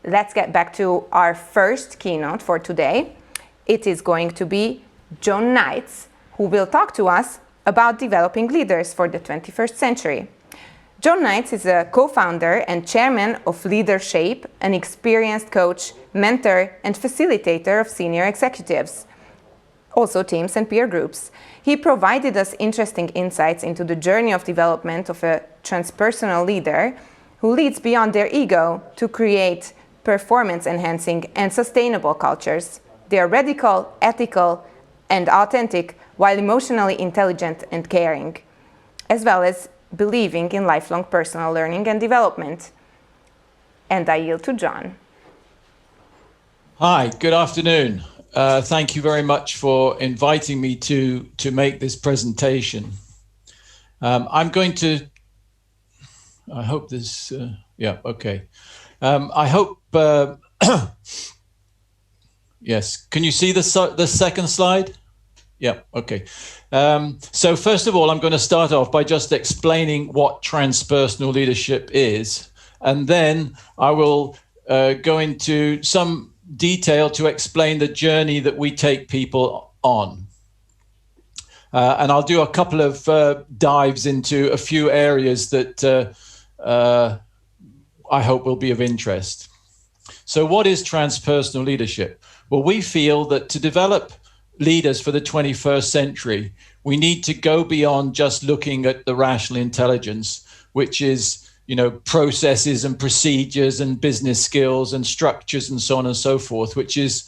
let's get back to our first keynote for today. It is going to be John Knights, who will talk to us about developing leaders for the 21st century. John Knights is a co-founder and chairman of Leadership, an experienced coach, mentor, and facilitator of senior executives, also teams and peer groups. He provided us interesting insights into the journey of development of a transpersonal leader who leads beyond their ego to create performance-enhancing and sustainable cultures. They are radical, ethical, and authentic, while emotionally intelligent and caring, as well as believing in lifelong personal learning and development. And I yield to John. Hi, good afternoon. Thank you very much for inviting me to make this presentation. I'm going to, I hope this, yeah, okay. I hope, yes, can you see the second slide? Yeah, okay. So first of all, I'm going to start off by just explaining what transpersonal leadership is, and then I will go into some detail to explain the journey that we take people on. And I'll do a couple of dives into a few areas that I hope will be of interest. So what is transpersonal leadership? Well, we feel that to develop leaders for the 21st century, we need to go beyond just looking at the rational intelligence, which is, you know, processes and procedures and business skills and structures and so on and so forth, which is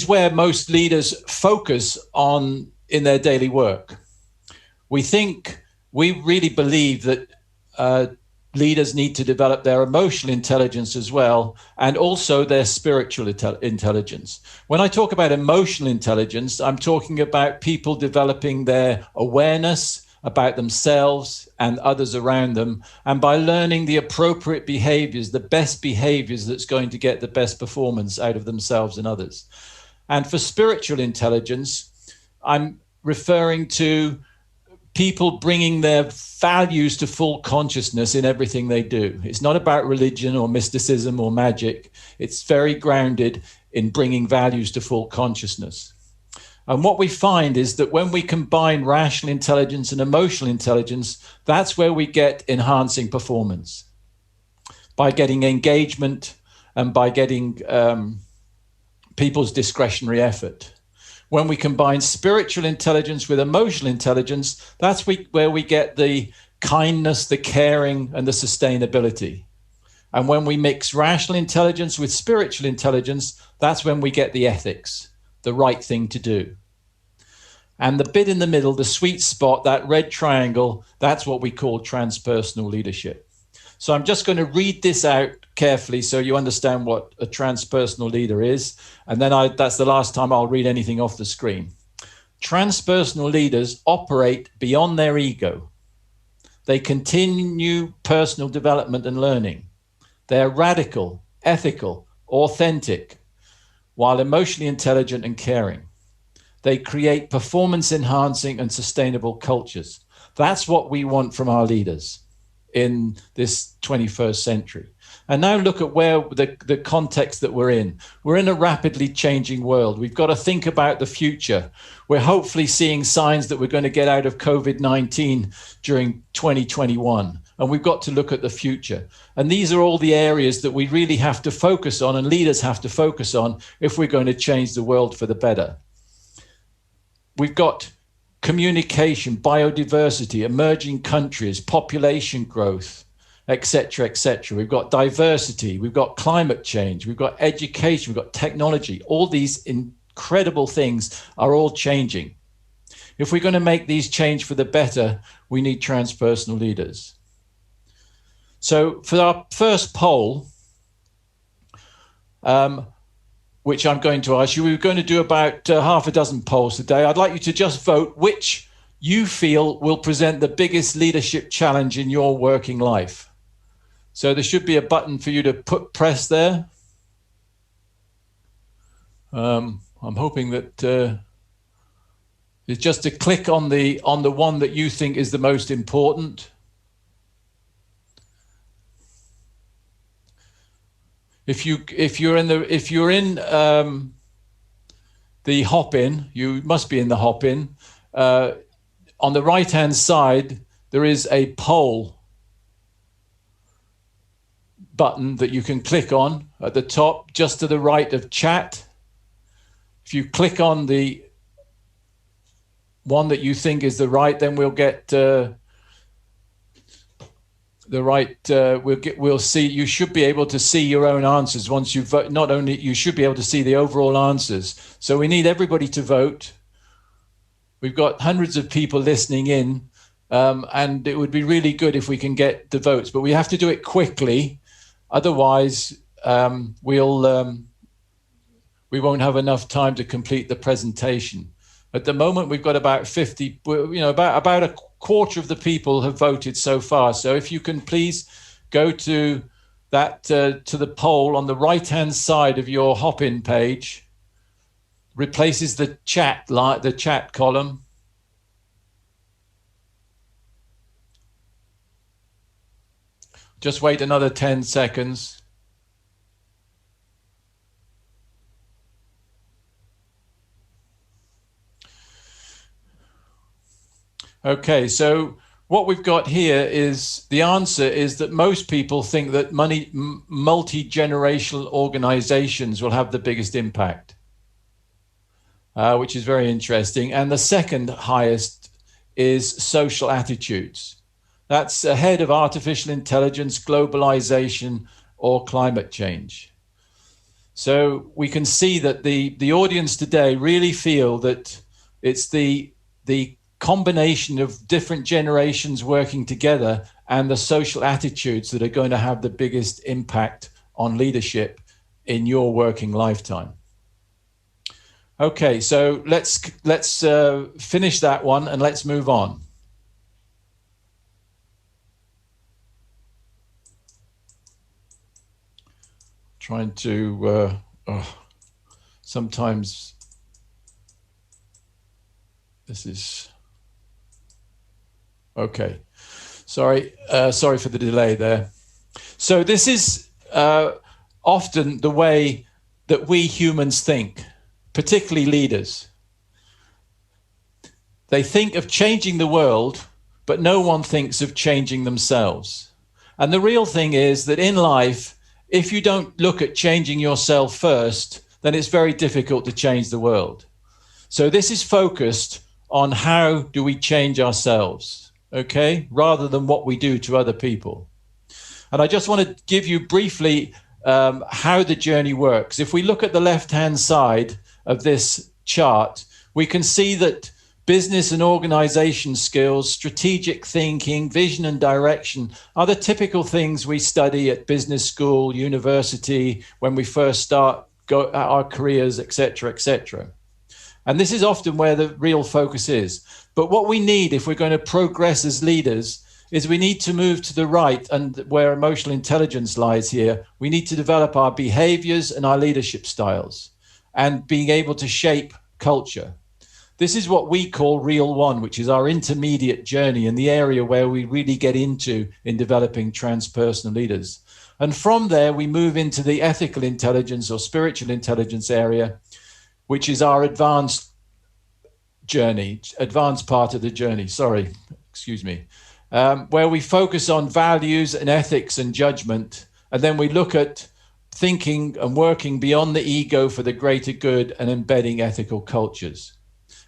where most leaders focus on in their daily work. We really believe that leaders need to develop their emotional intelligence as well, and also their spiritual intelligence. When I talk about emotional intelligence, I'm talking about people developing their awareness about themselves and others around them, and by learning the appropriate behaviors, the best behaviors that's going to get the best performance out of themselves and others. And for spiritual intelligence, I'm referring to people bringing their values to full consciousness in everything they do. It's not about religion or mysticism or magic. It's very grounded in bringing values to full consciousness. And what we find is that when we combine rational intelligence and emotional intelligence, that's where we get enhancing performance. By getting engagement and by getting people's discretionary effort. When we combine spiritual intelligence with emotional intelligence, that's where we get the kindness, the caring, and the sustainability. And when we mix rational intelligence with spiritual intelligence, that's when we get the ethics, the right thing to do. And the bit in the middle, the sweet spot, that red triangle, that's what we call transpersonal leadership. So I'm just going to read this out carefully so you understand what a transpersonal leader is. And then that's the last time I'll read anything off the screen. Transpersonal leaders operate beyond their ego. They continue personal development and learning. They're radical, ethical, authentic, while emotionally intelligent and caring. They create performance-enhancing and sustainable cultures. That's what we want from our leaders in this 21st century. And now look at where the context that we're in. We're in a rapidly changing world. We've got to think about the future. We're hopefully seeing signs that we're going to get out of COVID-19 during 2021. And we've got to look at the future. And these are all the areas that we really have to focus on and leaders have to focus on if we're going to change the world for the better. We've got communication, biodiversity, emerging countries, population growth, etc., etc. We've got diversity, we've got climate change, we've got education, we've got technology. All these incredible things are all changing. If we're going to make these change for the better, we need transpersonal leaders. So for our first poll, which I'm going to ask you, we're going to do about half a dozen polls today. I'd like you to just vote which you feel will present the biggest leadership challenge in your working life. So there should be a button for you to press there. I'm hoping that it's just to click on the one that you think is the most important. if you're in the hop-in, you must be in the hop-in. On the right-hand side, there is a poll button that you can click on at the top, just to the right of chat. If you click on the one that you think is the right, then we'll get the right. We'll see. You should be able to see your own answers once you vote. Not only you should be able to see the overall answers. So we need everybody to vote. We've got hundreds of people listening in, and it would be really good if we can get the votes. But we have to do it quickly, otherwise we won't have enough time to complete the presentation. At the moment, we've got about 50, about a quarter of the people have voted so far. So if you can please go to that, to the poll on the right-hand side of your hop-in page, replaces the chat column. Just wait another 10 seconds. Okay, so what we've got here is the answer is that most people think that multi-generational organizations will have the biggest impact, which is very interesting. And the second highest is social attitudes. That's ahead of artificial intelligence, globalization, or climate change. So we can see that the audience today really feel that it's the combination of different generations working together and the social attitudes that are going to have the biggest impact on leadership in your working lifetime. Okay, so let's finish that one and let's move on. Trying to sometimes this is okay. Sorry for the delay there. So this is often the way that we humans think, particularly leaders. They think of changing the world, but no one thinks of changing themselves. And the real thing is that in life, if you don't look at changing yourself first, then it's very difficult to change the world. So this is focused on how do we change ourselves, okay, rather than what we do to other people. And I just want to give you briefly how the journey works. If we look at the left-hand side of this chart, we can see that business and organization skills, strategic thinking, vision and direction are the typical things we study at business school, university, when we first start our careers, etc., etc. And this is often where the real focus is. But what we need if we're going to progress as leaders is we need to move to the right, and where emotional intelligence lies here, we need to develop our behaviors and our leadership styles and being able to shape culture. This is what we call Real One, which is our intermediate journey in the area where we really get into in developing transpersonal leaders. And from there, we move into the ethical intelligence or spiritual intelligence area, which is our advanced part of the journey, where we focus on values and ethics and judgment. And then we look at thinking and working beyond the ego for the greater good and embedding ethical cultures.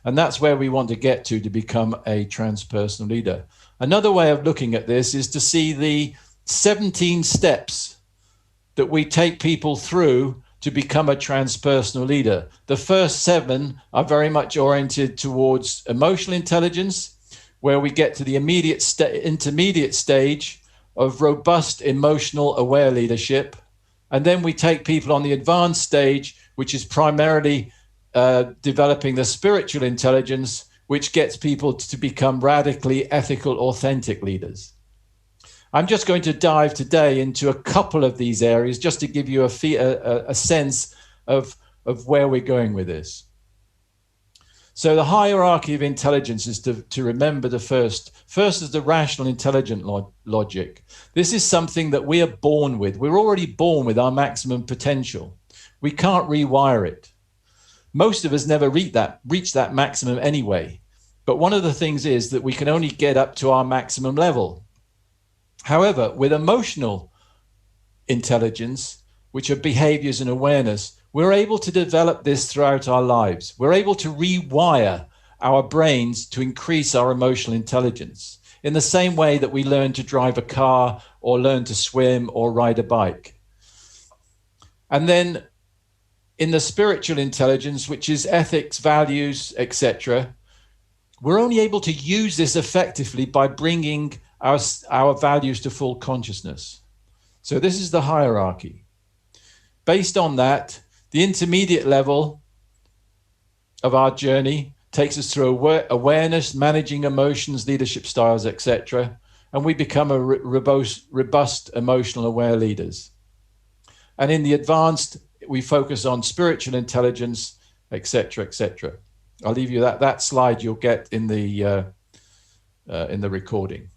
And that's where we want to get to become a transpersonal leader. Another way of looking at this is to see the 17 steps that we take people through to become a transpersonal leader. The first 7 are very much oriented towards emotional intelligence, where we get to the intermediate stage of robust emotional aware leadership. And then we take people on the advanced stage, which is primarily developing the spiritual intelligence, which gets people to become radically ethical, authentic leaders. I'm just going to dive today into a couple of these areas just to give you a sense of where we're going with this. So the hierarchy of intelligence is to remember the first is the rational intelligent logic. This is something that we are born with. We're already born with our maximum potential. We can't rewire it. Most of us never reach that maximum anyway. But one of the things is that we can only get up to our maximum level. However, with emotional intelligence, which are behaviors and awareness, we're able to develop this throughout our lives. We're able to rewire our brains to increase our emotional intelligence in the same way that we learn to drive a car or learn to swim or ride a bike. And then in the spiritual intelligence, which is ethics, values, etc., we're only able to use this effectively by bringing our values to full consciousness. So this is the hierarchy. Based on that, the intermediate level of our journey takes us through awareness, managing emotions, leadership styles, etc., and we become a robust, emotional, aware leaders. And in the advanced, we focus on spiritual intelligence, etc., etc. I'll leave you that slide you'll get in the recording.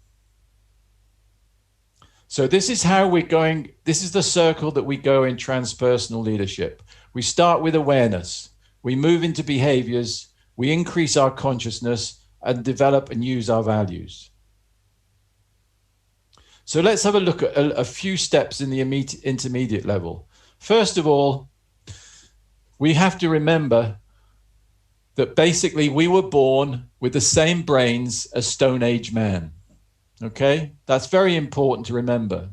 So this is how we're going. This is the circle that we go in transpersonal leadership. We start with awareness. We move into behaviors. We increase our consciousness and develop and use our values. So let's have a look at a few steps in the intermediate level. First of all, we have to remember that basically we were born with the same brains as Stone Age man. Okay, that's very important to remember.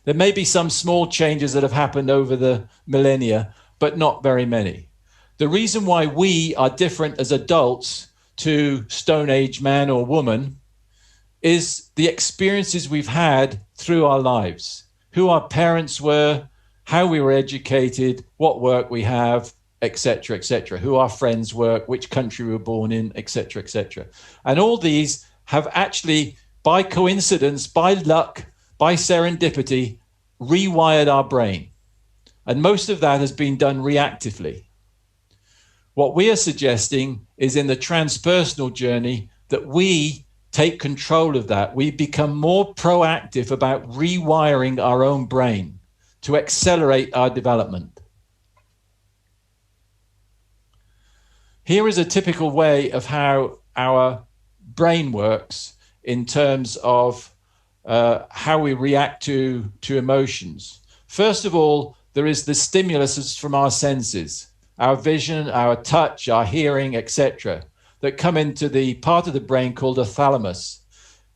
There may be some small changes that have happened over the millennia, but not very many. The reason why we are different as adults to Stone Age man or woman is the experiences we've had through our lives, who our parents were, how we were educated, what work we have, etc., etc., who our friends were, which country we were born in, etc., etc. And all these have actually, by coincidence, by luck, by serendipity, rewired our brain. And most of that has been done reactively. What we are suggesting is in the transpersonal journey that we take control of that. We become more proactive about rewiring our own brain to accelerate our development. Here is a typical way of how our brain works in terms of how we react to emotions. First of all, there is the stimuluses from our senses, our vision, our touch, our hearing, etc., that come into the part of the brain called the thalamus.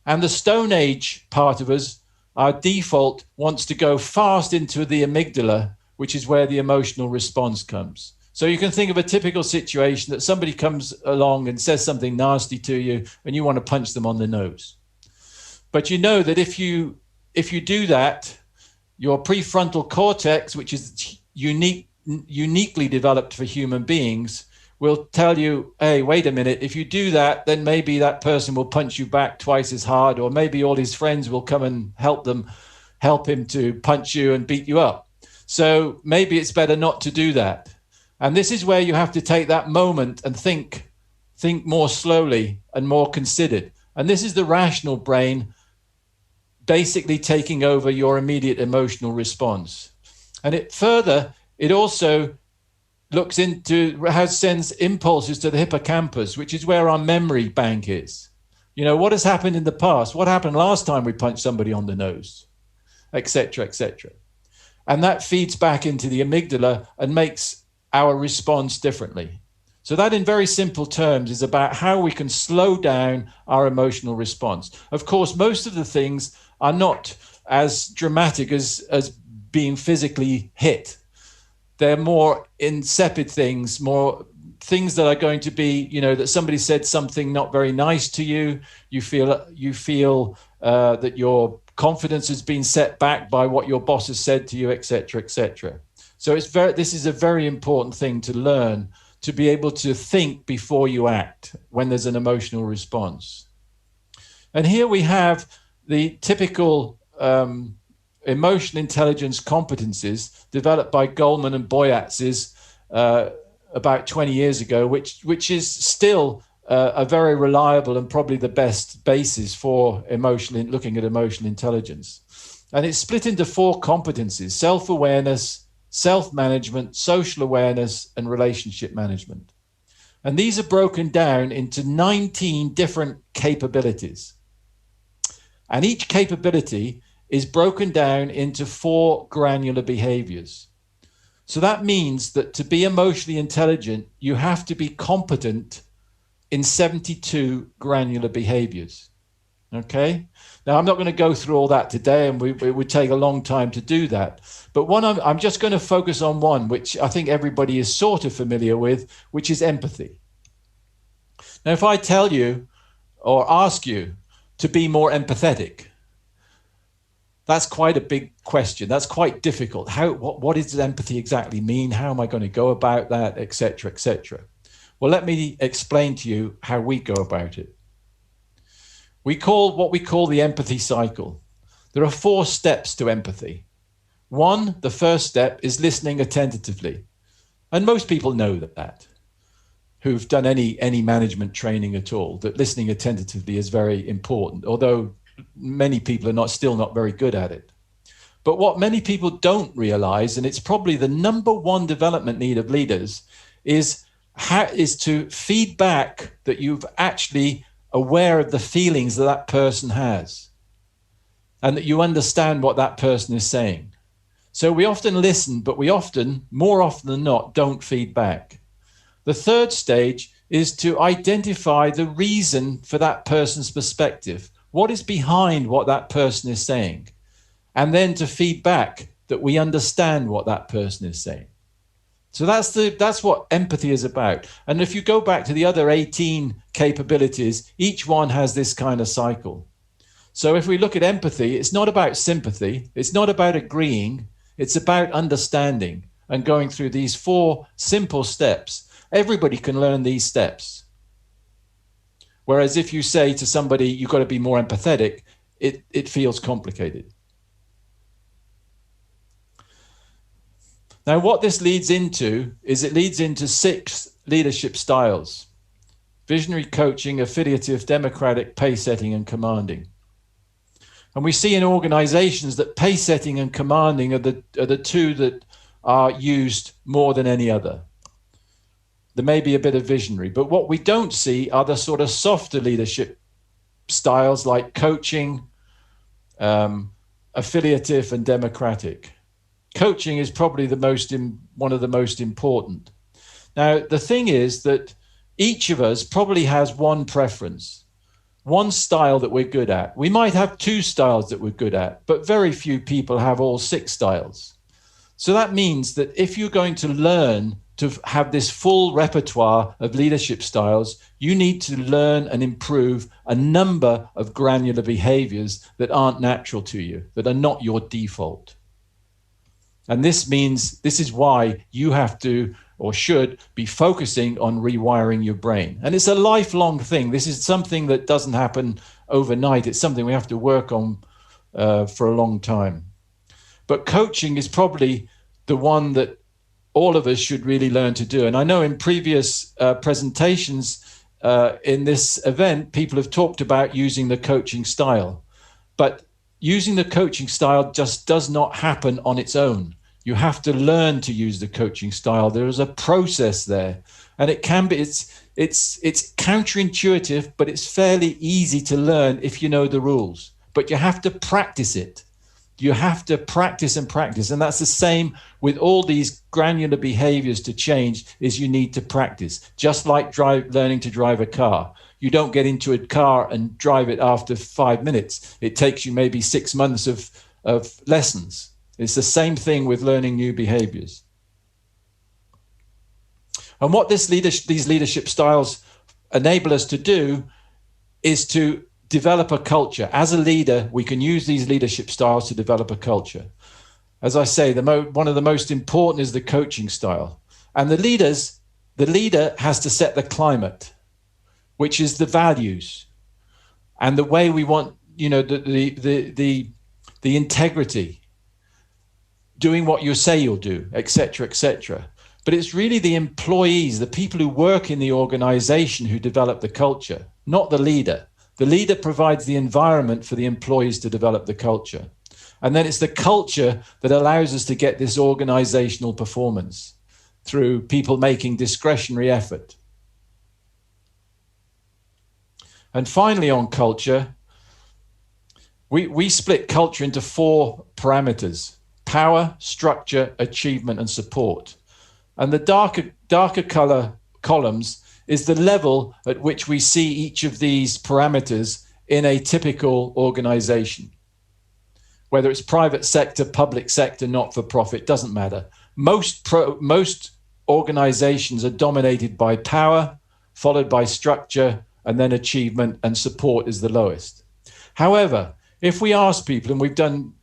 And the Stone Age part of us, our default, wants to go fast into the amygdala, which is where the emotional response comes. So you can think of a typical situation that somebody comes along and says something nasty to you and you want to punch them on the nose. But you know that if you do that, your prefrontal cortex, which is uniquely developed for human beings, will tell you, hey, wait a minute, if you do that, then maybe that person will punch you back twice as hard, or maybe all his friends will come and help him to punch you and beat you up. So maybe it's better not to do that. And this is where you have to take that moment and think more slowly and more considered. And this is the rational brain basically taking over your immediate emotional response. And it also sends impulses to the hippocampus, which is where our memory bank is. You know, what has happened in the past? What happened last time we punched somebody on the nose, etc., etc. And that feeds back into the amygdala and makes our response differently. So that, in very simple terms, is about how we can slow down our emotional response. Of course, most of the things are not as dramatic as being physically hit. They're more insipid things, more things that are going to be, that somebody said something not very nice to you. You feel that your confidence has been set back by what your boss has said to you, etc., etc. So this is a very important thing to learn, to be able to think before you act when there's an emotional response. And here we have the typical emotional intelligence competencies developed by Goleman and Boyatz's about 20 years ago, which is still a very reliable and probably the best basis for looking at emotional intelligence. And it's split into 4 competencies: self-awareness, self-management, social awareness, and relationship management. And these are broken down into 19 different capabilities. And each capability is broken down into 4 granular behaviors. So that means that to be emotionally intelligent, you have to be competent in 72 granular behaviors. Okay? Now, I'm not going to go through all that today, and it would take a long time to do that. But I'm just going to focus on one, which I think everybody is sort of familiar with, which is empathy. Now, if I tell you or ask you to be more empathetic, that's quite a big question. That's quite difficult. What does empathy exactly mean? How am I going to go about that, etc., etc.? Well, let me explain to you how we go about it. We call what we call the empathy cycle. There are 4 steps to empathy. 1, the first step is listening attentively. And most people know that, who've done any management training at all, that listening attentively is very important, although many people are still not very good at it. But what many people don't realize, and it's probably the number 1 development need of leaders, is to feedback that you've actually aware of the feelings that person has and that you understand what that person is saying. So we often listen, but we more often than not, don't feed back. The third stage is to identify the reason for that person's perspective. What is behind what that person is saying? And then to feed back that we understand what that person is saying. So that's what empathy is about. And if you go back to the other 18 capabilities, each one has this kind of cycle. So if we look at empathy, it's not about sympathy. It's not about agreeing. It's about understanding and going through these 4 simple steps. Everybody can learn these steps. Whereas if you say to somebody, you've got to be more empathetic, it feels complicated. Now, what this leads into is it leads into 6 leadership styles: visionary, coaching, affiliative, democratic, pace setting, and commanding. And we see in organizations that pace setting and commanding are the 2 that are used more than any other. There may be a bit of visionary, but what we don't see are the sort of softer leadership styles like coaching, affiliative, and democratic. Coaching is probably one of the most important. Now, the thing is that each of us probably has one preference, one style that we're good at. We might have 2 styles that we're good at, but very few people have all 6 styles. So that means that if you're going to learn to have this full repertoire of leadership styles, you need to learn and improve a number of granular behaviors that aren't natural to you, that are not your default. And this is why you have to or should be focusing on rewiring your brain. And it's a lifelong thing. This is something that doesn't happen overnight. It's something we have to work on for a long time. But coaching is probably the one that all of us should really learn to do. And I know in previous presentations in this event, people have talked about using the coaching style. But using the coaching style just does not happen on its own. You have to learn to use the coaching style. There is a process there, and it can be, it's counterintuitive, but it's fairly easy to learn if you know the rules. But you have to practice it. You have to practice and practice. And that's the same with all these granular behaviors to change, is you need to practice. Just like learning to drive a car. You don't get into a car and drive it after 5 minutes. It takes you maybe 6 months of lessons. It's the same thing with learning new behaviors. And what these leadership styles enable us to do is to develop a culture. As a leader, we can use these leadership styles to develop a culture. As I say, one of the most important is the coaching style. And the leader has to set the climate, which is the values and the way we want, the integrity, doing what you say you'll do, etc., etc. But it's really the employees, the people who work in the organization who develop the culture, not the leader. The leader provides the environment for the employees to develop the culture. And then it's the culture that allows us to get this organizational performance through people making discretionary effort. And finally, on culture, we split culture into 4 parameters: power, structure, achievement, and support. And the darker color columns is the level at which we see each of these parameters in a typical organization. Whether it's private sector, public sector, not-for-profit, doesn't matter. Most organizations are dominated by power, followed by structure, and then achievement, and support is the lowest. However, if we ask people, and we've done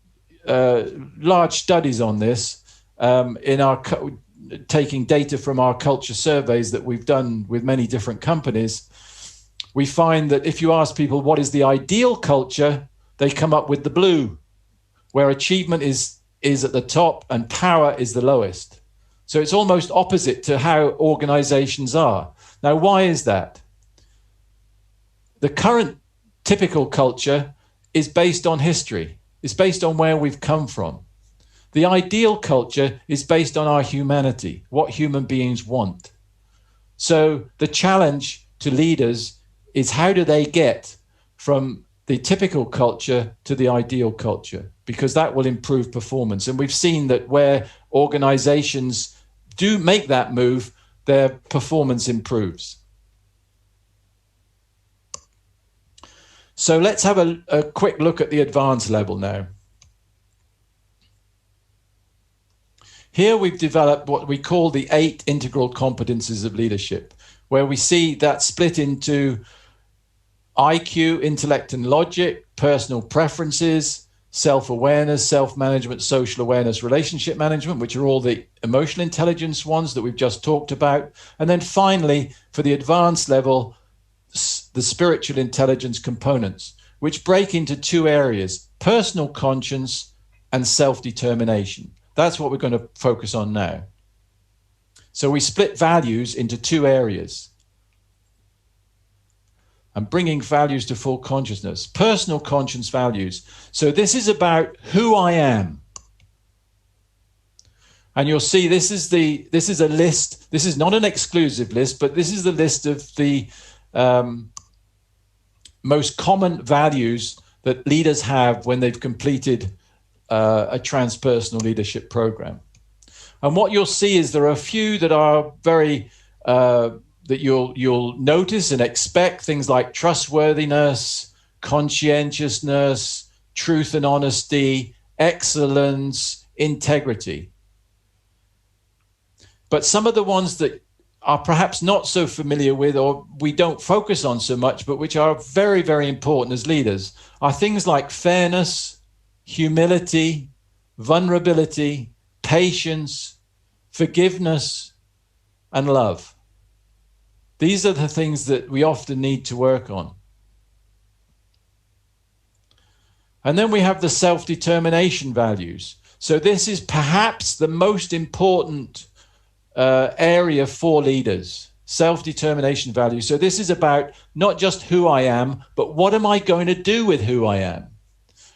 large studies on this in our taking data from our culture surveys that we've done with many different companies, we find that if you ask people what is the ideal culture, they come up with the blue, where achievement is at the top and power is the lowest. So it's almost opposite to how organizations are. Now, why is that? The current typical culture is based on history. It's based on where we've come from. The ideal culture is based on our humanity, what human beings want. So the challenge to leaders is, how do they get from the typical culture to the ideal culture? Because that will improve performance. And we've seen that where organizations do make that move, their performance improves. So let's have a quick look at the advanced level now. Here we've developed what we call the 8 integral competencies of leadership, where we see that split into IQ, intellect and logic, personal preferences, self-awareness, self-management, social awareness, relationship management, which are all the emotional intelligence ones that we've just talked about. And then finally, for the advanced level, the spiritual intelligence components, which break into 2 areas: personal conscience and self-determination. That's what we're going to focus on now. So we split values into 2 areas. And bringing values to full consciousness. Personal conscience values. So this is about who I am. And you'll see this is a list. This is not an exclusive list, but this is the list of the most common values that leaders have when they've completed a transpersonal leadership program. And what you'll see is there are a few that are very that you'll notice and expect, things like trustworthiness, conscientiousness, truth and honesty, excellence, integrity. But some of the ones that are perhaps not so familiar with, or we don't focus on so much, but which are very, very important as leaders, are things like fairness, humility, vulnerability, patience, forgiveness, and love. These are the things that we often need to work on. And then we have the self-determination values. So this is perhaps the most important area for leaders, self-determination values. So this is about not just who I am, but what am I going to do with who I am?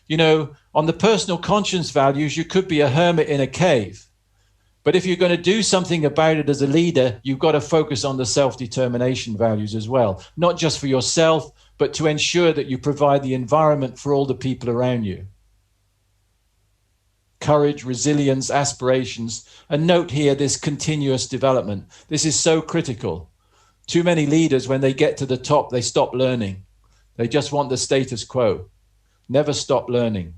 You know, on the personal conscience values, you could be a hermit in a cave. But if you're going to do something about it as a leader, you've got to focus on the self-determination values as well, not just for yourself, but to ensure that you provide the environment for all the people around you. Courage, resilience, aspirations, and note here this continuous development. This is so critical. Too many leaders, when they get to the top, they stop learning. They just want the status quo. Never stop learning.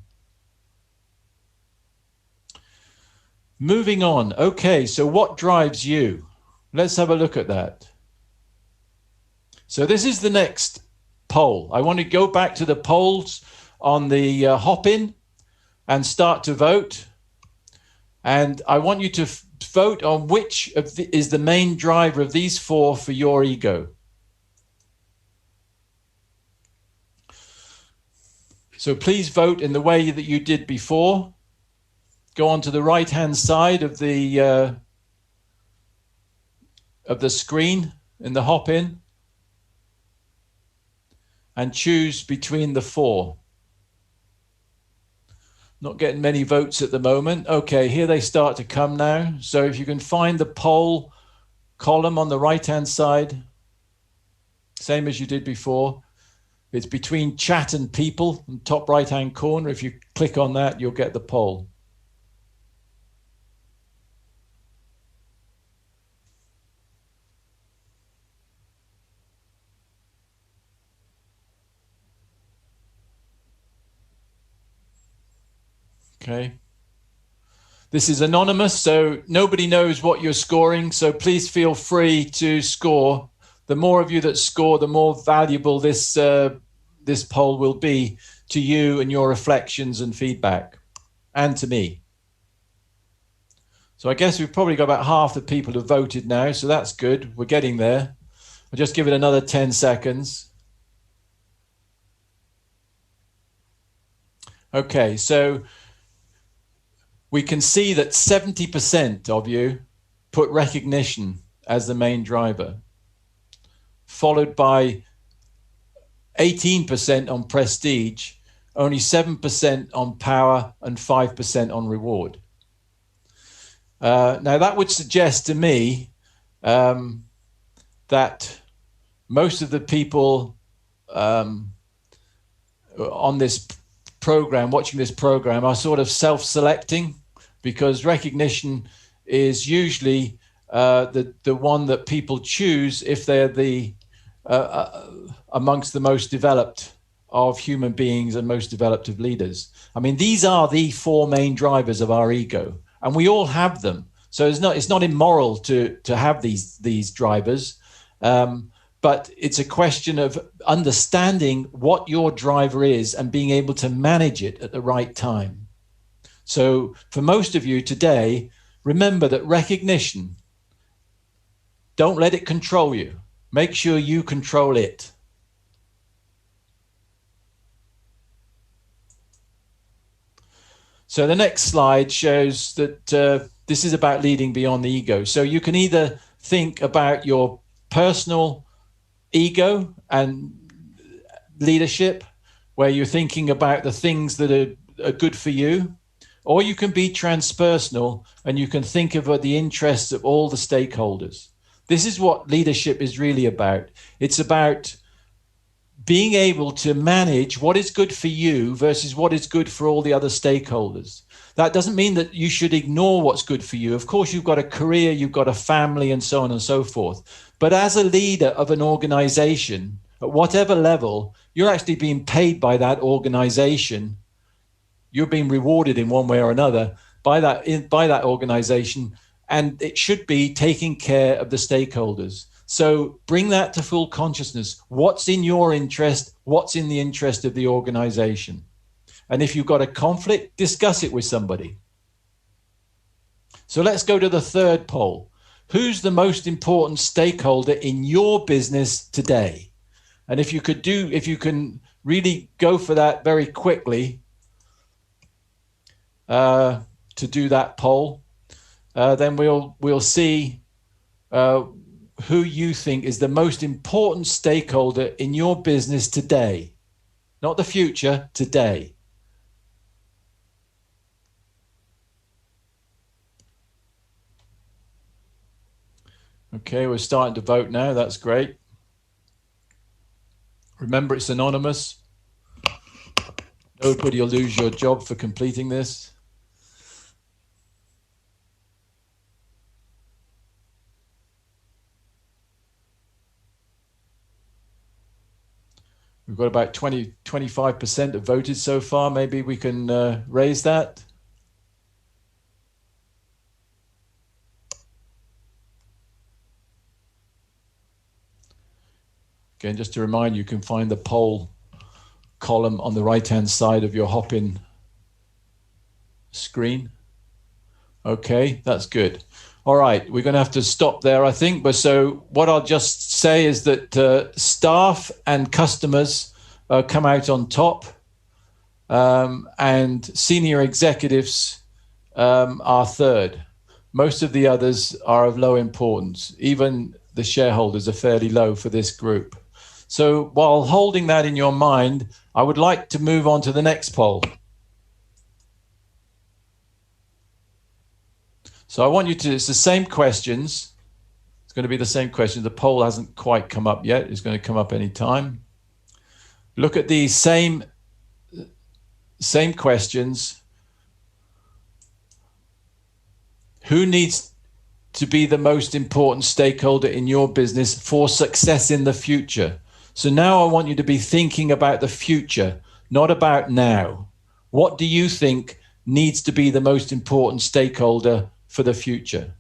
Moving on. Okay, so what drives you? Let's have a look at that. So this is the next poll. I want to go back to the polls on the hop-in and start to vote. And I want you to vote on which is the main driver of these 4 for your ego. So please vote in the way that you did before. Go on to the right-hand side of the of the screen in the hop-in and choose between the four. Not getting many votes at the moment. Okay, here they start to come now. So if you can find the poll column on the right-hand side, same as you did before. It's between chat and people in the top right-hand corner. If you click on that, you'll get the poll. Okay. This is anonymous, so nobody knows what you're scoring. So please feel free to score. The more of you that score, the more valuable this poll will be to you and your reflections and feedback, and to me. So I guess we've probably got about half the people who voted now, so that's good. We're getting there. I'll just give it another 10 seconds. Okay, so we can see that 70% of you put recognition as the main driver, followed by 18% on prestige, only 7% on power, and 5% on reward. Now, that would suggest to me that most of the people on this program, watching this program, are sort of self-selecting, because recognition is usually the one that people choose if they're the amongst the most developed of human beings and most developed of leaders. I mean, these are the four main drivers of our ego, and we all have them. So it's not immoral to have these drivers, but it's a question of understanding what your driver is and being able to manage it at the right time. So for most of you today, remember that recognition, don't let it control you. Make sure you control it. So the next slide shows that this is about leading beyond the ego. So you can either think about your personal ego and leadership, where you're thinking about the things that are good for you, or you can be transpersonal and you can think about the interests of all the stakeholders. This is what leadership is really about. It's about being able to manage what is good for you versus what is good for all the other stakeholders. That doesn't mean that you should ignore what's good for you. Of course, you've got a career, you've got a family, and so on and so forth. But as a leader of an organization, at whatever level, you're actually being paid by that organization. You're being rewarded in one way or another by that organization, and it should be taking care of the stakeholders. So bring that to full consciousness. What's in your interest? What's in the interest of the organization? And if you've got a conflict, discuss it with somebody. So let's go to the third poll. Who's the most important stakeholder in your business today? And if you can really go for that very quickly to do that poll, then we'll see who you think is the most important stakeholder in your business today, not the future, today. Okay, we're starting to vote now. That's great. Remember, it's anonymous. Nobody will lose your job for completing this. We've got about 25% have voted so far. Maybe we can raise that. Again, just to remind you, you can find the poll column on the right-hand side of your hop-in screen. Okay, that's good. All right, we're going to have to stop there, I think. But so what I'll just say is that staff and customers come out on top, and senior executives are third. Most of the others are of low importance. Even the shareholders are fairly low for this group. So while holding that in your mind, I would like to move on to the next poll. So I want you to, it's the same questions. It's going to be the same questions. The poll hasn't quite come up yet. It's going to come up any time. Look at these same questions. Who needs to be the most important stakeholder in your business for success in the future? So now I want you to be thinking about the future, not about now. What do you think needs to be the most important stakeholder for the future?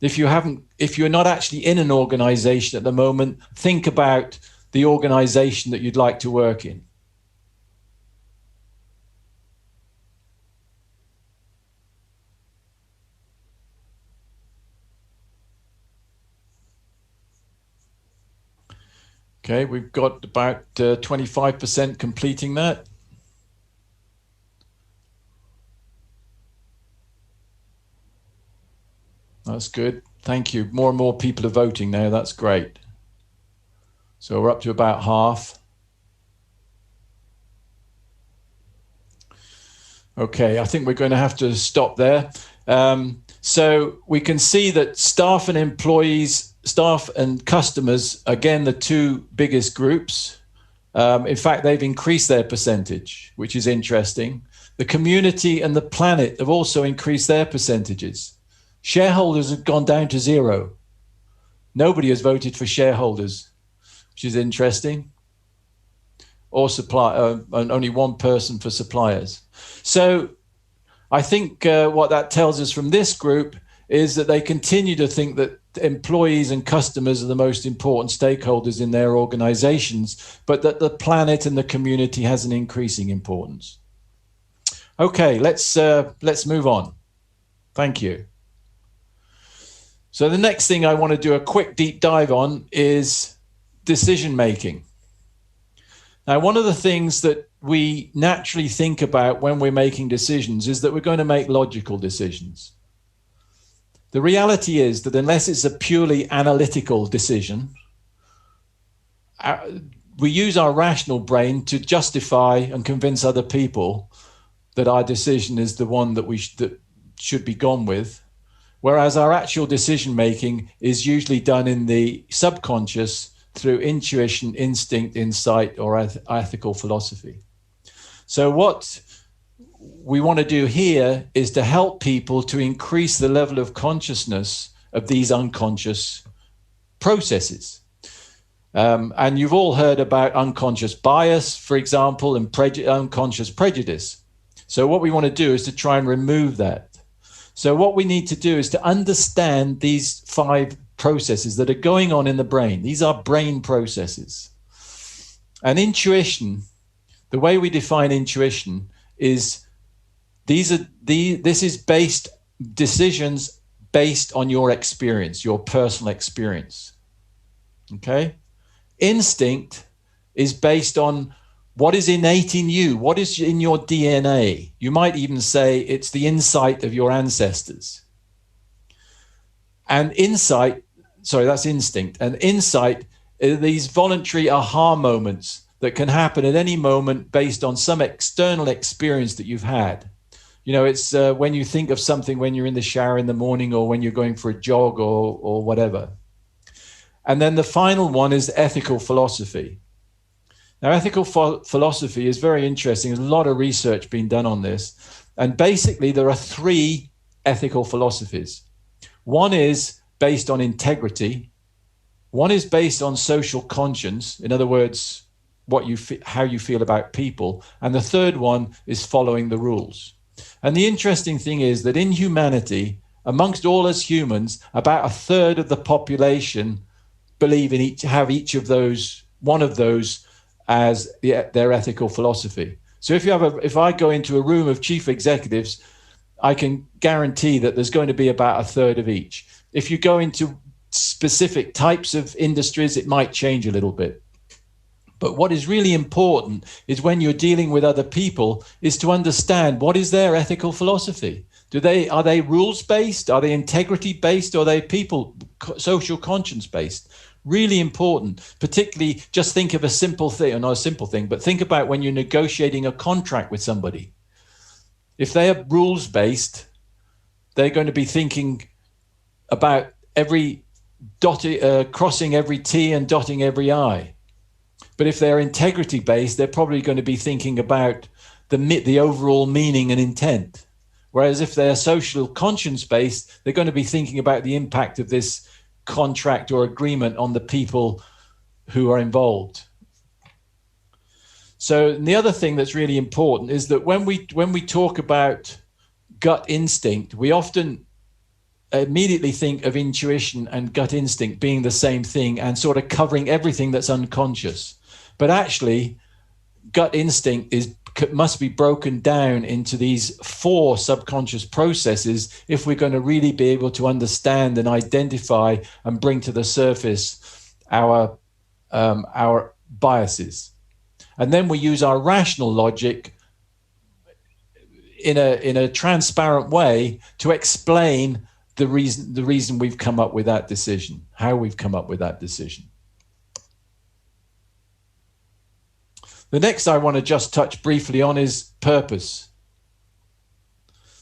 If you're not actually in an organization at the moment, think about the organization that you'd like to work in. Okay, we've got about 25% completing that. That's good. Thank you. More and more people are voting now. That's great. So we're up to about half. Okay, I think we're going to have to stop there. So we can see that staff and employees, staff and customers, again, the two biggest groups. In fact, they've increased their percentage, which is interesting. The community and the planet have also increased their percentages. Shareholders have gone down to 0. Nobody has voted for shareholders, which is interesting. Or only one person for suppliers. So I think what that tells us from this group is that they continue to think that employees and customers are the most important stakeholders in their organizations, but that the planet and the community has an increasing importance. Okay, let's move on. Thank you. So the next thing I want to do a quick deep dive on is decision making. Now, one of the things that we naturally think about when we're making decisions is that we're going to make logical decisions. The reality is that unless it's a purely analytical decision, we use our rational brain to justify and convince other people that our decision is the one that that should be gone with. Whereas our actual decision making is usually done in the subconscious through intuition, instinct, insight, or ethical philosophy. So what we want to do here is to help people to increase the level of consciousness of these unconscious processes. And you've all heard about unconscious bias, for example, and unconscious prejudice. So what we want to do is to try and remove that. So what we need to do is to understand these 5 processes that are going on in the brain. These are brain processes. And intuition, the way we define intuition is this is decisions based on your experience, your personal experience. Okay? Instinct is based on what is innate in you, what is in your DNA. You might even say it's the insight of your ancestors. And that's instinct. And insight are these voluntary aha moments that can happen at any moment based on some external experience that you've had. You know, it's when you think of something when you're in the shower in the morning or when you're going for a jog or whatever. And then the final one is ethical philosophy. Now, ethical philosophy is very interesting. There's a lot of research being done on this. And basically, there are 3 ethical philosophies. One is based on integrity. One is based on social conscience. In other words, how you feel about people. And the third one is following the rules. And the interesting thing is that in humanity, amongst all us humans, about 1/3 of the population believe in one of those as their ethical philosophy. So if I go into a room of chief executives, I can guarantee that there's going to be about 1/3 of each. If you go into specific types of industries, it might change a little bit. But what is really important is when you're dealing with other people is to understand what is their ethical philosophy. Are they rules based? Are they integrity based? Or are they social conscience based? Really important. Particularly, just think of a simple thing, or not a simple thing, but think about when you're negotiating a contract with somebody. If they are rules based, they're going to be thinking about crossing every T and dotting every I. But if they're integrity based, they're probably going to be thinking about the overall meaning and intent. Whereas if they're social conscience based, they're going to be thinking about the impact of this contract or agreement on the people who are involved. So the other thing that's really important is that when we talk about gut instinct, we often immediately think of intuition and gut instinct being the same thing and sort of covering everything that's unconscious. But actually, gut instinct must be broken down into these 4 subconscious processes if we're going to really be able to understand and identify and bring to the surface our biases. And then we use our rational logic in a transparent way to explain the reason we've come up with that decision, how we've come up with that decision. The next I want to just touch briefly on is purpose.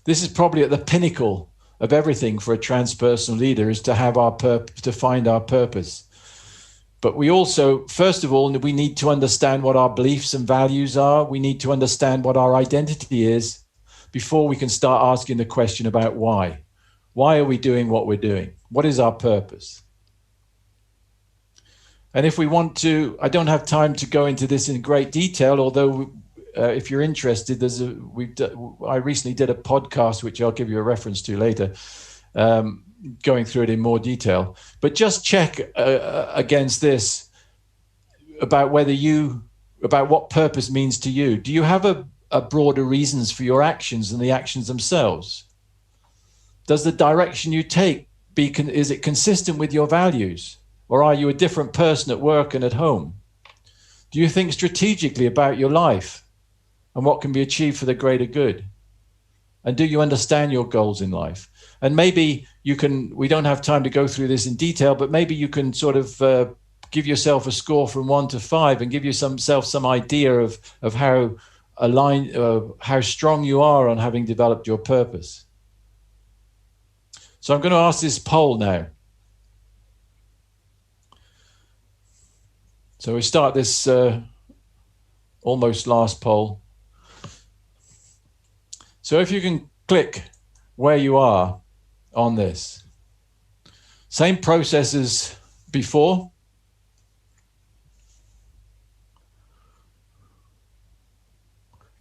This is probably at the pinnacle of everything for a transpersonal leader, is to have to find our purpose. But we also, first of all, we need to understand what our beliefs and values are. We need to understand what our identity is before we can start asking the question about why. Why are we doing what we're doing? What is our purpose? And if we want to, I don't have time to go into this in great detail, although if you're interested, I recently did a podcast, which I'll give you a reference to later, going through it in more detail. But just check against this about what purpose means to you. Do you have a broader reasons for your actions than the actions themselves? Does the direction you take is it consistent with your values? Or are you a different person at work and at home? Do you think strategically about your life and what can be achieved for the greater good? And do you understand your goals in life? And maybe we don't have time to go through this in detail, but maybe you can sort of give yourself a score from 1 to 5 and give yourself some idea of how strong you are on having developed your purpose. So I'm going to ask this poll now. So we start this almost last poll. So if you can click where you are on this. Same process as before.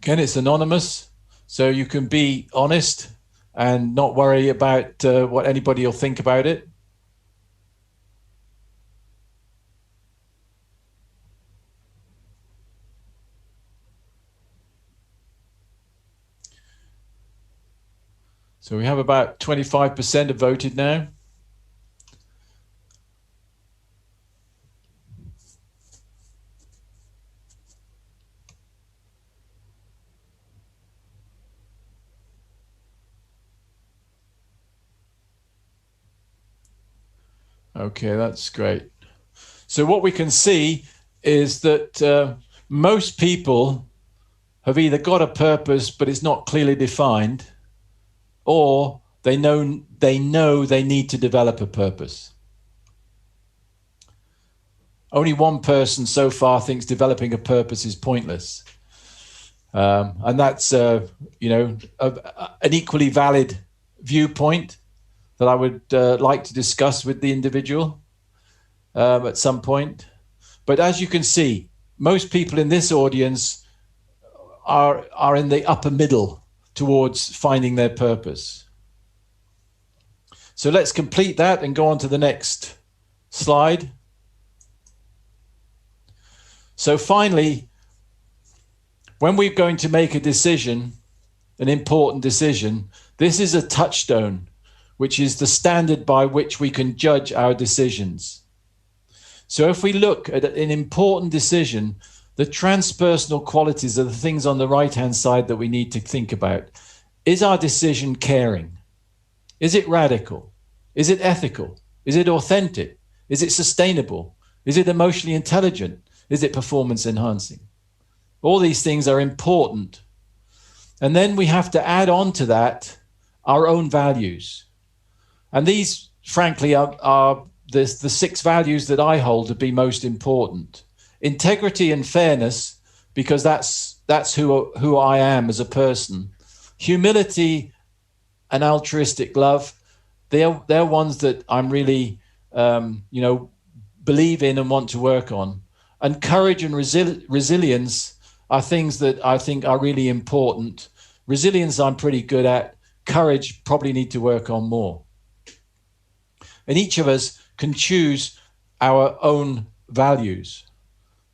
Again, it's anonymous, so you can be honest and not worry about what anybody will think about it. So we have about 25% have voted now. Okay, that's great. So what we can see is that most people have either got a purpose, but it's not clearly defined, or they know they need to develop a purpose. Only one person so far thinks developing a purpose is pointless. And that's an equally valid viewpoint that I would like to discuss with the individual at some point. But as you can see, most people in this audience are in the upper middle towards finding their purpose. So let's complete that and go on to the next slide. So finally, when we're going to make a decision, an important decision, this is a touchstone, which is the standard by which we can judge our decisions. So if we look at an important decision, the transpersonal qualities are the things on the right-hand side that we need to think about. is our decision caring? Is it radical? Is it ethical? Is it authentic? Is it sustainable? Is it emotionally intelligent? Is it performance enhancing? All these things are important. And then we have to add on to that our own values. And these, frankly, are the 6 values that I hold to be most important. Integrity and fairness, because that's who I am as a person. Humility and altruistic love, they're ones that I'm really, believe in and want to work on. And courage and resilience are things that I think are really important. Resilience I'm pretty good at. Courage probably need to work on more. And each of us can choose our own values.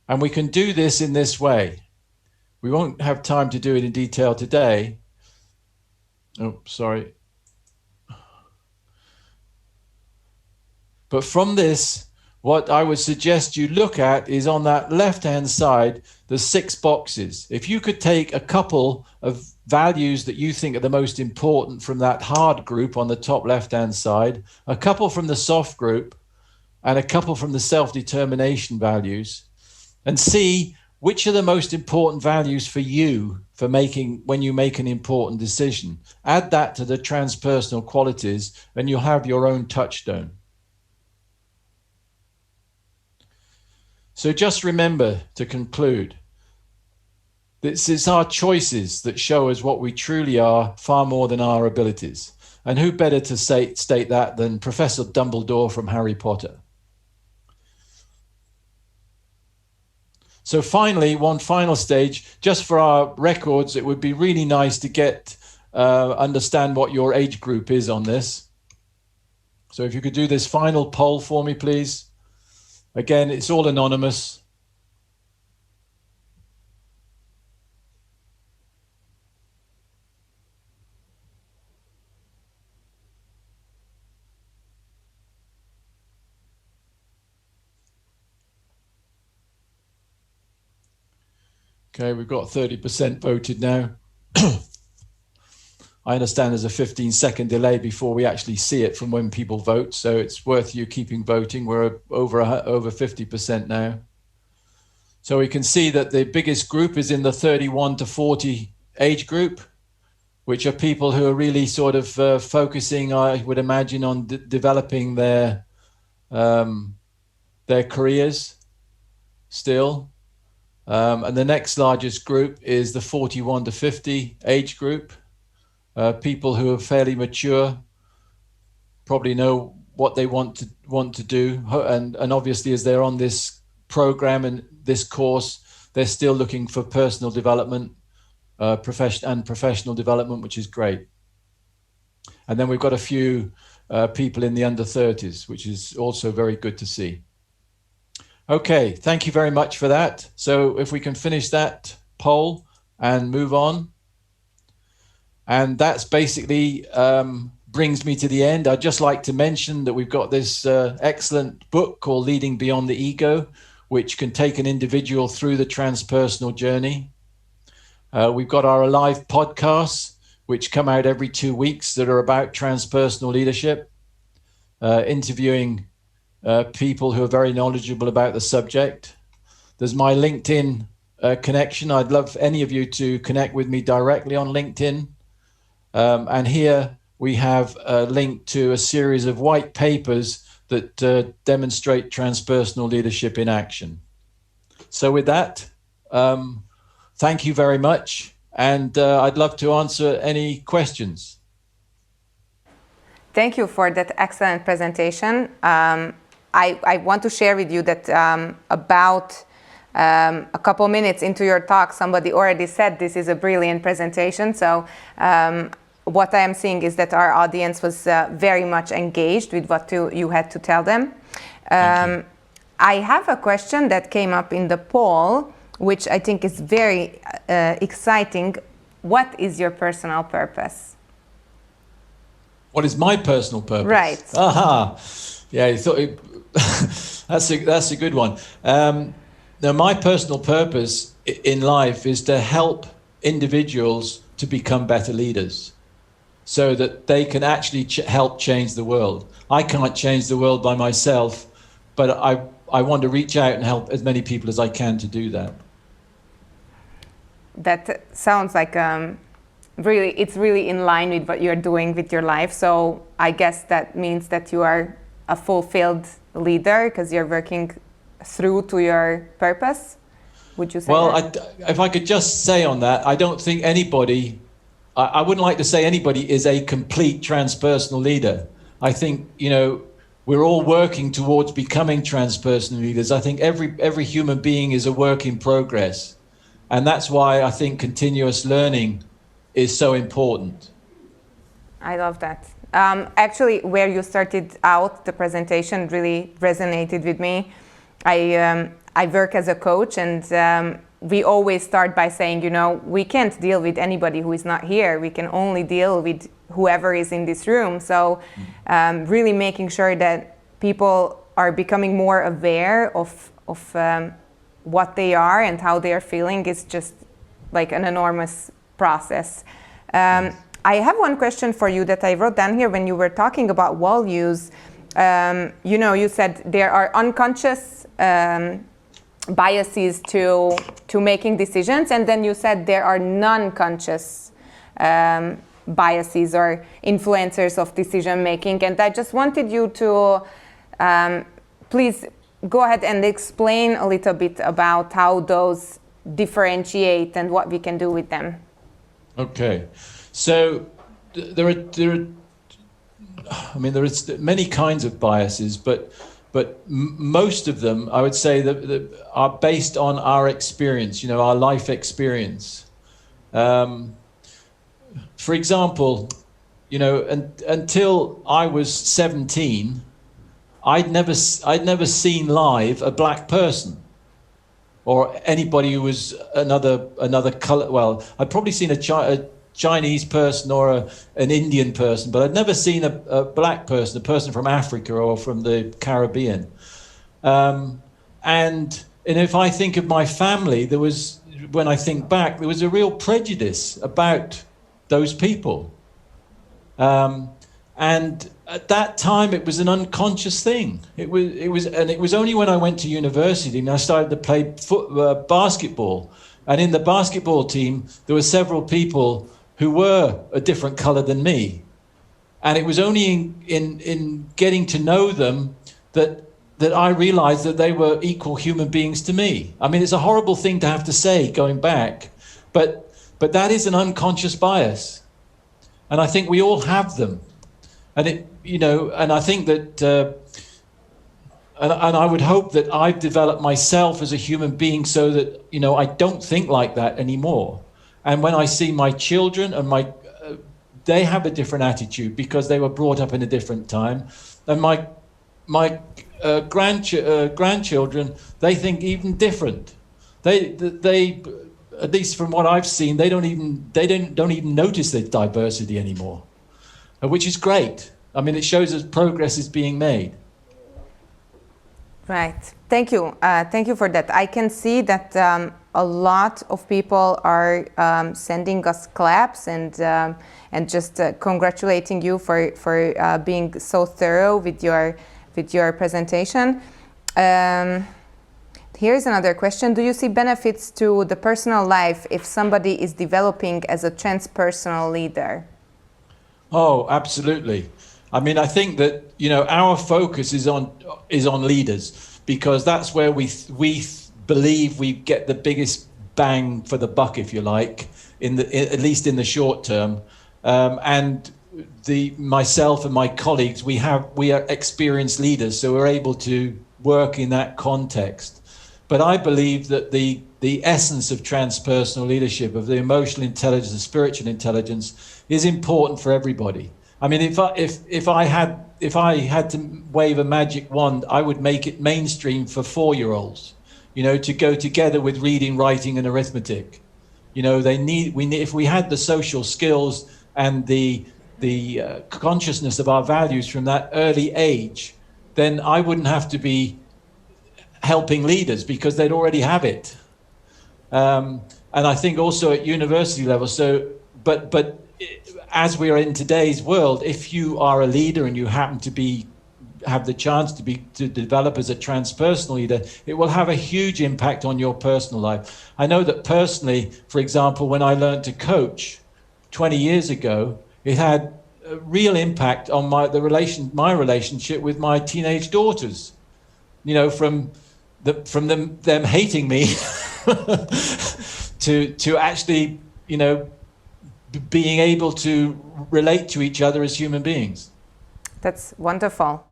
And we can do this in this way. We won't have time to do it in detail today. Oh, sorry. But from this, what I would suggest you look at is on that left-hand side, the 6 boxes. If you could take a couple of values that you think are the most important from that hard group on the top left-hand side, a couple from the soft group, and a couple from the self-determination values, and see which are the most important values for you for making when you make an important decision. Add that to the transpersonal qualities, and you'll have your own touchstone. So just remember, to conclude, it's our choices that show us what we truly are far more than our abilities. And who better to state that than Professor Dumbledore from Harry Potter? So finally, one final stage, just for our records, it would be really nice to understand what your age group is on this. So if you could do this final poll for me, please. Again, it's all anonymous. Okay, we've got 30% voted now. I understand there's a 15-second delay before we actually see it from when people vote, so it's worth you keeping voting. We're over 50% now. So we can see that the biggest group is in the 31 to 40 age group, which are people who are really sort of focusing, I would imagine, on developing their careers still. And the next largest group is the 41 to 50 age group. People who are fairly mature, probably know what they want to do, and obviously as they're on this program and this course, they're still looking for personal development, professional development, which is great. And then we've got a few people in the under 30s, which is also very good to see. Okay, thank you very much for that. So if we can finish that poll and move on. And that's basically brings me to the end. I'd just like to mention that we've got this excellent book called Leading Beyond the Ego, which can take an individual through the transpersonal journey. We've got our live podcasts, which come out every 2 weeks, that are about transpersonal leadership, interviewing people who are very knowledgeable about the subject. There's my LinkedIn connection. I'd love any of you to connect with me directly on LinkedIn. And here we have a link to a series of white papers that demonstrate transpersonal leadership in action. So with that, thank you very much. And I'd love to answer any questions. Thank you for that excellent presentation. I want to share with you that about a couple minutes into your talk, somebody already said this is a brilliant presentation. So what I am seeing is that our audience was very much engaged with what you had to tell them. I have a question that came up in the poll, which I think is very exciting. What is your personal purpose? What is my personal purpose? Right. Aha. Yeah, you thought that's a good one. Now, my personal purpose in life is to help individuals to become better leaders. so that they can actually help change the world. I can't change the world by myself, but I want to reach out and help as many people as I can to do that. That sounds like it's really in line with what you're doing with your life. So I guess that means that you are a fulfilled leader because you're working through to your purpose. Would you say that? If I could just say on that, I don't think anybody, I wouldn't like to say anybody is a complete transpersonal leader. I think, we're all working towards becoming transpersonal leaders. I think every human being is a work in progress. And that's why I think continuous learning is so important. I love that. Actually, where you started out the presentation really resonated with me. I work as a coach, and we always start by saying, we can't deal with anybody who is not here. We can only deal with whoever is in this room. So really making sure that people are becoming more aware of what they are and how they are feeling is just like an enormous process. I have one question for you that I wrote down here when you were talking about values. You said there are unconscious biases to making decisions, and then you said there are non-conscious biases or influencers of decision making. And I just wanted you to please go ahead and explain a little bit about how those differentiate and what we can do with them. Okay, so there are many kinds of biases, but most of them, I would say, that are based on our experience, our life experience. For example, until I was 17, I'd never seen live a black person or anybody who was another color. Well, I'd probably seen a Chinese person or an Indian person, but I'd never seen a black person, a person from Africa or from the Caribbean. And if I think of my family, when I think back, there was a real prejudice about those people. And at that time, it was an unconscious thing. It was only when I went to university and I started to play basketball. And in the basketball team, there were several people who were a different color than me. And it was only in getting to know them that I realized that they were equal human beings to me. I mean, it's a horrible thing to have to say going back, but that is an unconscious bias. And I think we all have them. And and I think that, and I would hope that I've developed myself as a human being so that, I don't think like that anymore. And when I see my children and they have a different attitude because they were brought up in a different time. And my grandchildren, they think even different. They at least from what I've seen, they don't even notice the diversity anymore, which is great. I mean, it shows us progress is being made. Right. Thank you. Thank you for that. I can see that a lot of people are sending us claps and just congratulating you for being so thorough with your presentation. Here's another question. Do you see benefits to the personal life if somebody is developing as a transpersonal leader? Oh, absolutely. I mean, I think that, our focus is on leaders because that's where we believe we get the biggest bang for the buck, if you like, at least in the short term. And myself and my colleagues, we are experienced leaders, so we're able to work in that context. But I believe that the essence of transpersonal leadership, of the emotional intelligence and spiritual intelligence, is important for everybody. I mean, if I had to wave a magic wand, I would make it mainstream for 4-year-olds, to go together with reading, writing, and arithmetic. If we had the social skills and the consciousness of our values from that early age, then I wouldn't have to be helping leaders because they'd already have it. And I think also at university level. So, but as we are in today's world, if you are a leader and you happen to have the chance to develop as a transpersonal leader, it will have a huge impact on your personal life. I know that personally, for example, when I learned to coach 20 years ago, it had a real impact on my relationship with my teenage daughters. You know, from them hating me to actually, you know, being able to relate to each other as human beings. That's wonderful.